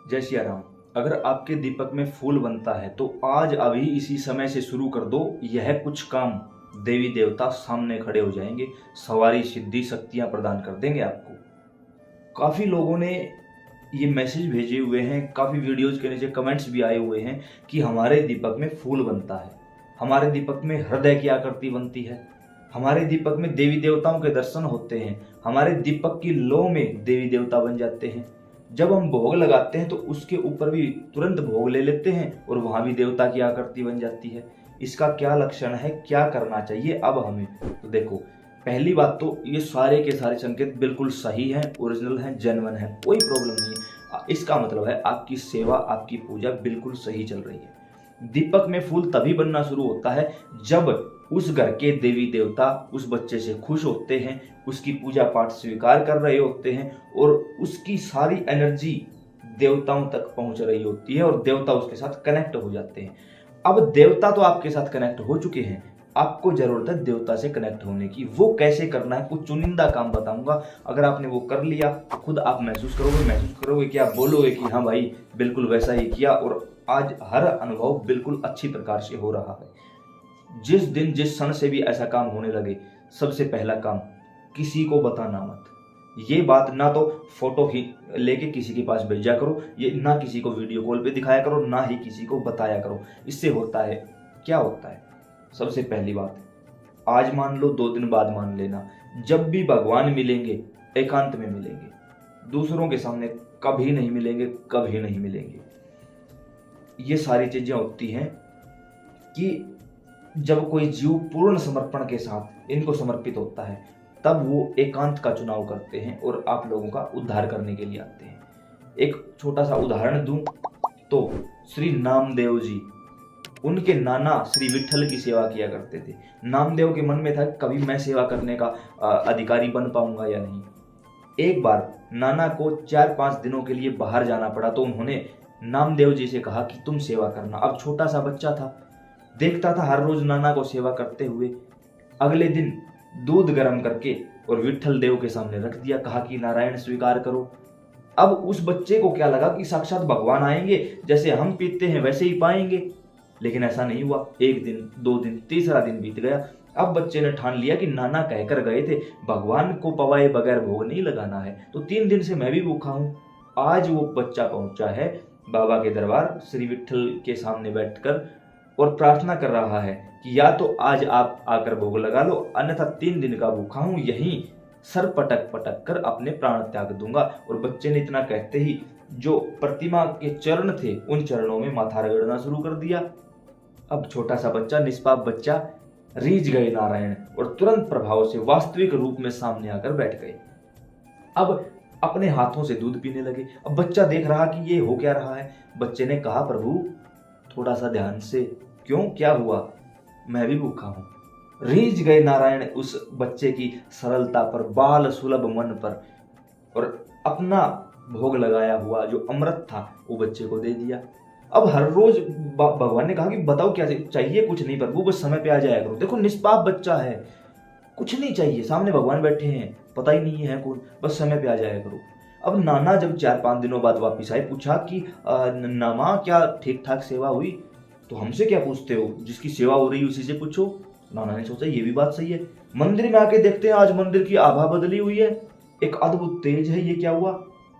जय सिया राम। अगर आपके दीपक में फूल बनता है तो आज अभी इसी समय से शुरू कर दो यह कुछ काम। देवी देवता सामने खड़े हो जाएंगे, सवारी सिद्धि शक्तियां प्रदान कर देंगे आपको। काफ़ी लोगों ने ये मैसेज भेजे हुए हैं, काफ़ी वीडियोज़ के नीचे कमेंट्स भी आए हुए हैं कि हमारे दीपक में फूल बनता है, हमारे दीपक में हृदय की आकृति बनती है, हमारे दीपक में देवी देवताओं के दर्शन होते हैं, हमारे दीपक की लौ में देवी देवता बन जाते हैं। जब हम भोग लगाते हैं तो उसके ऊपर भी तुरंत भोग ले लेते हैं और वहाँ भी देवता की आकृति बन जाती है। इसका क्या लक्षण है, क्या करना चाहिए अब हमें? तो देखो, पहली बात तो ये सारे के सारे संकेत बिल्कुल सही हैं, ओरिजिनल हैं, जेन्युइन हैं, कोई प्रॉब्लम नहीं है। इसका मतलब है आपकी सेवा, आपकी पूजा बिल्कुल सही चल रही है। दीपक में फूल तभी बनना शुरू होता है जब उस घर के देवी देवता उस बच्चे से खुश होते हैं, उसकी पूजा पाठ स्वीकार कर रहे होते हैं और उसकी सारी एनर्जी देवताओं तक पहुंच रही होती है और देवता उसके साथ कनेक्ट हो जाते हैं। अब देवता तो आपके साथ कनेक्ट हो चुके हैं, आपको जरूरत है देवता से कनेक्ट होने की। वो कैसे करना है, कुछ चुनिंदा काम बताऊंगा। अगर आपने वो कर लिया तो खुद आप महसूस करोगे कि आप बोलोगे कि हाँ भाई बिल्कुल वैसा ही किया और आज हर अनुभव बिल्कुल अच्छी प्रकार से हो रहा है। जिस दिन जिस क्षण से भी ऐसा काम होने लगे, सबसे पहला काम, किसी को बताना मत। ये बात ना तो फोटो ही लेके किसी के पास भेजा करो, ये ना किसी को वीडियो कॉल पे दिखाया करो, ना ही किसी को बताया करो। इससे होता है क्या होता है, सबसे पहली बात, आज मान लो 2 दिन बाद मान लेना, जब भी भगवान मिलेंगे एकांत में मिलेंगे, दूसरों के सामने कभी नहीं मिलेंगे, कभी नहीं मिलेंगे। ये सारी चीजें होती हैं कि जब कोई जीव पूर्ण समर्पण के साथ इनको समर्पित होता है तब वो एकांत का चुनाव करते हैं और आप लोगों का उद्धार करने के लिए आते हैं। एक छोटा सा उदाहरण दूं तो श्री नामदेव जी, उनके नाना श्री विठल की सेवा किया करते थे। नामदेव के मन में था कभी मैं सेवा करने का अधिकारी बन पाऊंगा या नहीं। एक बार नाना को 4-5 दिनों के लिए बाहर जाना पड़ा तो उन्होंने नामदेव जी से कहा कि तुम सेवा करना। अब छोटा सा बच्चा था, देखता था हर रोज नाना को सेवा करते हुए। अगले दिन दूध गर्म करके और विठल देव के सामने रख दिया, कहा कि नारायण स्वीकार करो। अब उस बच्चे को क्या लगा कि साक्षात भगवान आएंगे, जैसे हम पीते हैं वैसे ही पाएंगे, लेकिन ऐसा नहीं हुआ। 1 दिन, 2 दिन, तीसरा दिन बीत गया। अब बच्चे ने ठान लिया कि नाना कहकर गए थे भगवान को पवाए बगैर भोग नहीं लगाना है, तो 3 दिन से मैं भी भूखा हूं। आज वो बच्चा पहुंचा है बाबा के दरबार, श्री विठल के सामने बैठकर और प्रार्थना कर रहा है कि या तो आज आप आकर भोग लगा लो, अन्यथा 3 दिन का भूखा हूं, यहीं सर पटक पटक कर अपने प्राण त्याग दूंगा। और बच्चे ने इतना कहते ही जो प्रतिमा के चरण थे उन चरणों में माथा रगड़ना शुरू कर दिया। अब छोटा सा बच्चा, निष्पाप बच्चा, रीझ गए नारायण और तुरंत प्रभाव से वास्तविक रूप में सामने आकर बैठ गए। अब अपने हाथों से दूध पीने लगे। अब बच्चा देख रहा कि ये हो क्या रहा है। बच्चे ने कहा प्रभु थोड़ा सा ध्यान से, क्यों, क्या हुआ, मैं भी भूखा हूं। रीझ गए नारायण उस बच्चे की सरलता पर, बाल सुलभ मन पर, और अपना भोग लगाया हुआ जो अमृत था वो बच्चे को दे दिया। अब हर रोज भगवान ने कहा कि बताओ क्या चाहिए, कुछ नहीं प्रभु, बस समय पे आ जाया करो। देखो निष्पाप बच्चा है, कुछ नहीं चाहिए, सामने भगवान बैठे हैं, पता ही नहीं है कौन, बस समय पे आ जाया करो। अब नाना जब 4-5 दिनों बाद वापिस आए, पूछा कि नामा क्या ठीक ठाक सेवा हुई? तो हमसे क्या पूछते हो, जिसकी सेवा हो रही है उसी से पूछो। नाना ने सोचा ये भी बात सही है। मंदिर में आके देखते हैं आज मंदिर की आभा बदली हुई है, एक अद्भुत तेज है, ये क्या हुआ,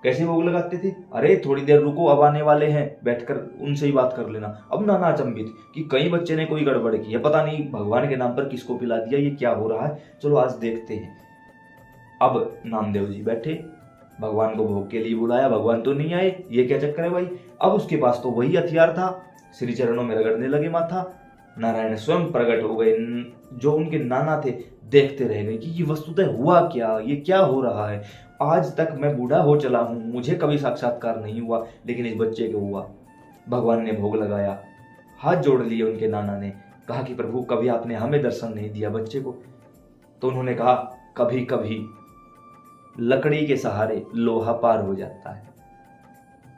कैसे भोग लगाते थे? अरे थोड़ी देर रुको, अब आने वाले हैं, बैठकर उनसे ही बात कर लेना। अब नाना अचंभित कि कई बच्चे ने कोई गड़बड़ की है, पता नहीं भगवान के नाम पर किसको पिला दिया, ये क्या हो रहा है, चलो आज देखते हैं। अब नामदेव जी बैठे, भगवान को भोग के लिए बुलाया, भगवान तो नहीं आए, ये क्या चक्कर है भाई। अब उसके पास तो वही हथियार था, श्री चरणों में रगड़ने लगे माथा। नारायण स्वयं प्रकट हो गए। जो उनके नाना थे देखते रह गए कि ये वस्तुतः हुआ क्या, ये क्या हो रहा है। आज तक मैं बूढ़ा हो चला हूं, मुझे कभी साक्षात्कार नहीं हुआ, लेकिन इस बच्चे को हुआ। भगवान ने भोग लगाया, हाथ जोड़ लिए उनके नाना ने, कहा कि प्रभु कभी आपने हमें दर्शन नहीं दिया बच्चे को। तो उन्होंने कहा कभी कभी लकड़ी के सहारे लोहा पार हो जाता है,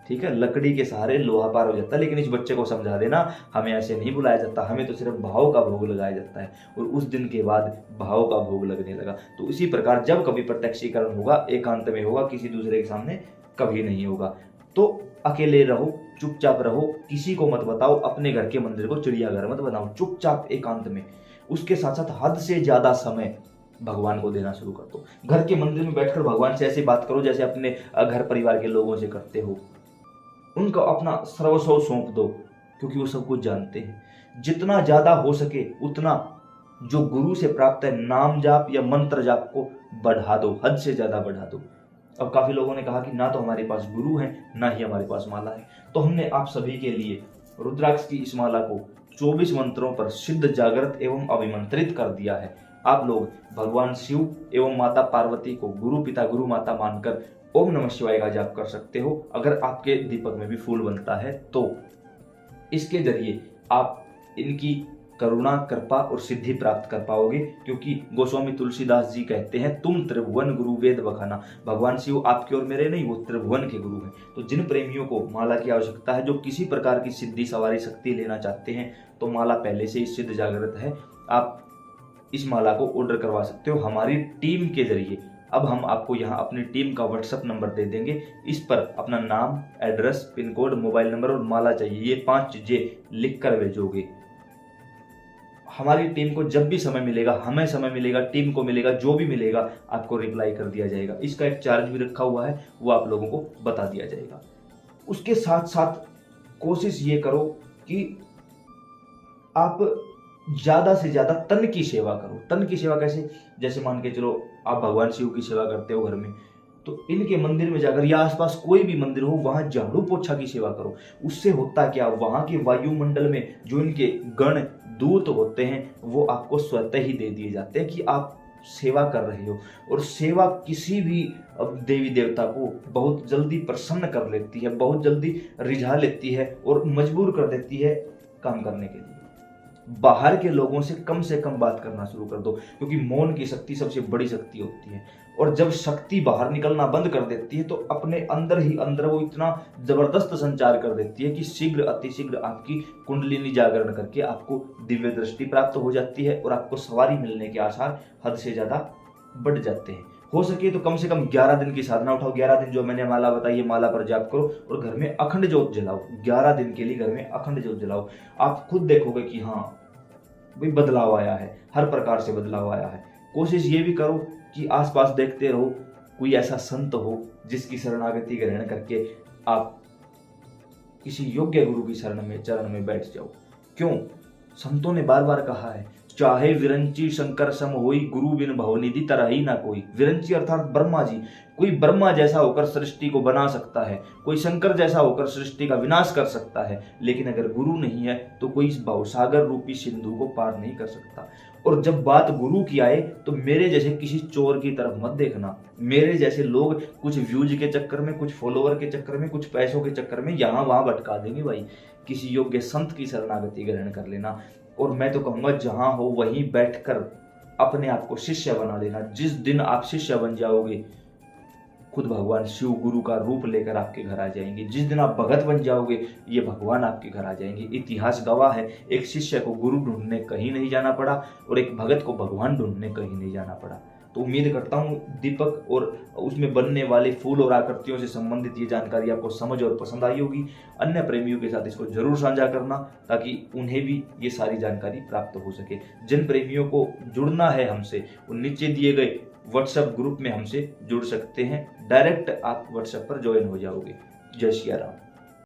ठीक है, लकड़ी के सहारे लोहा पार हो जाता है, लेकिन इस बच्चे को समझा देना हमें ऐसे नहीं बुलाया जाता, हमें तो सिर्फ भाव का भोग लगाया जाता है। और उस दिन के बाद भाव का भोग लगने लगा। तो इसी प्रकार जब कभी प्रत्यक्षीकरण होगा एकांत में होगा, किसी दूसरे के सामने कभी नहीं होगा। तो अकेले रहो, चुपचाप रहो, किसी को मत बताओ, अपने घर के मंदिर को चिड़ियाघर मत बनाओ, चुपचाप एकांत में। उसके साथ साथ हद से ज्यादा समय भगवान को देना शुरू कर दो। घर के मंदिर में बैठकर भगवान से ऐसे बात करो जैसे अपने घर परिवार के लोगों से करते हो। उनको अपना सर्वस्व सौंप दो, क्योंकि वो सब कुछ जानते हैं। जितना ज्यादा हो सके उतना जो गुरु से प्राप्त है नाम जाप या मंत्र जाप को बढ़ा दो, हद से ज्यादा बढ़ा दो। अब काफी लोगों ने कहा कि ना तो हमारे पास गुरु है, ना ही हमारे पास माला है, तो हमने आप सभी के लिए रुद्राक्ष की इस माला को 24 मंत्रों पर सिद्ध, जागृत एवं अभिमंत्रित कर दिया है। आप लोग भगवान शिव एवं माता पार्वती को गुरु पिता गुरु माता मानकर ओम नमः शिवाय का जाप कर सकते हो। अगर आपके दीपक में भी फूल बनता है तो इसके जरिए आप इनकी करुणा, कृपा और सिद्धि प्राप्त कर पाओगे, क्योंकि गोस्वामी तुलसीदास जी कहते हैं तुम त्रिभुवन गुरु वेद बखाना। भगवान शिव आपके और मेरे नहीं, वो त्रिभुवन के गुरु हैं। तो जिन प्रेमियों को माला की आवश्यकता है, जो किसी प्रकार की सिद्धि सवारी शक्ति लेना चाहते हैं, तो माला पहले से ही सिद्ध जागृत है, आप इस माला को ऑर्डर करवा सकते हो हमारी टीम के जरिए। अब हम आपको यहाँ अपनी टीम का व्हाट्सएप नंबर दे देंगे, इस पर अपना नाम, address, pin code, mobile number और माला चाहिए, ये 5 चीजें लिख कर भेजोगे। हमारी टीम को जब भी समय मिलेगा, हमें समय मिलेगा, टीम को मिलेगा, जो भी मिलेगा आपको रिप्लाई कर दिया जाएगा। इसका एक चार्ज भी रखा हुआ है, वो आप लोगों को बता दिया जाएगा। उसके साथ साथ कोशिश ये करो कि आप ज्यादा से ज्यादा तन की सेवा करो। तन की सेवा कैसे? जैसे मान के चलो आप भगवान शिव की सेवा करते हो घर में, तो इनके मंदिर में जाकर या आसपास कोई भी मंदिर हो वहां झाड़ू पोछा की सेवा करो। उससे होता क्या, वहां के वायुमंडल में जो इनके गण दूत होते हैं वो आपको स्वतः ही दे दिए जाते हैं कि आप सेवा कर रहे हो। और सेवा किसी भी देवी देवता को बहुत जल्दी प्रसन्न कर लेती है, बहुत जल्दी रिझा लेती है और मजबूर कर देती है काम करने के लिए। बाहर के लोगों से कम बात करना शुरू कर दो, क्योंकि मौन की शक्ति सबसे बड़ी शक्ति होती है। और जब शक्ति बाहर निकलना बंद कर देती है तो अपने अंदर ही अंदर वो इतना जबरदस्त संचार कर देती है कि शीघ्र अतिशीघ्र आपकी कुंडलिनी जागरण करके आपको दिव्य दृष्टि प्राप्त हो जाती है और आपको सवारी मिलने के आसार हद से ज्यादा बढ़ जाते हैं। हो सके तो कम से कम 11 दिन की साधना उठाओ। 11 दिन जो मैंने माला बताई है, माला पर जाप करो और घर में अखंड ज्योत जलाओ। 11 दिन के लिए घर में अखंड ज्योत जलाओ। आप खुद देखोगे कि हाँ भाई बदलाव आया है, हर प्रकार से बदलाव आया है। कोशिश ये भी करो कि आसपास देखते रहो कोई ऐसा संत हो जिसकी शरणागति ग्रहण करके आप किसी योग्य गुरु की चरण में बैठ जाओ। क्यों? संतों ने बार बार कहा है, चाहे विरंची शंकर सम होई, गुरु बिन भवनिधि तरही ना कोई। विरंची अर्थात ब्रह्मा जी। कोई ब्रह्मा जैसा होकर सृष्टि को बना सकता है, कोई शंकर जैसा होकर सृष्टि का विनाश कर सकता है, लेकिन अगर गुरु नहीं है तो कोई इस भवसागर रूपी सिंधु को पार नहीं कर सकता। और जब बात गुरु की आए तो मेरे जैसे किसी चोर की तरफ मत देखना। मेरे जैसे लोग कुछ व्यूज के चक्कर में, कुछ फॉलोवर के चक्कर में, कुछ पैसों के चक्कर में यहाँ वहां भटका देंगे। भाई किसी योग्य संत की शरणागति ग्रहण कर लेना। और मैं तो कहूंगा जहां हो वहीं बैठकर अपने आप को शिष्य बना लेना। जिस दिन आप शिष्य बन जाओगे खुद भगवान शिव गुरु का रूप लेकर आपके घर आ जाएंगे। जिस दिन आप भगत बन जाओगे ये भगवान आपके घर आ जाएंगे। इतिहास गवाह है, एक शिष्य को गुरु ढूंढने कहीं नहीं जाना पड़ा और एक भगत को भगवान ढूंढने कहीं नहीं जाना पड़ा। तो उम्मीद करता हूँ दीपक और उसमें बनने वाले फूल और आकृतियों से संबंधित ये जानकारी आपको समझ और पसंद आई होगी। अन्य प्रेमियों के साथ इसको जरूर साझा करना ताकि उन्हें भी ये सारी जानकारी प्राप्त हो सके। जिन प्रेमियों को जुड़ना है हमसे वो नीचे दिए गए व्हाट्सएप ग्रुप में हमसे जुड़ सकते हैं। डायरेक्ट आप व्हाट्सएप पर ज्वाइन हो जाओगे। जय श्री राम।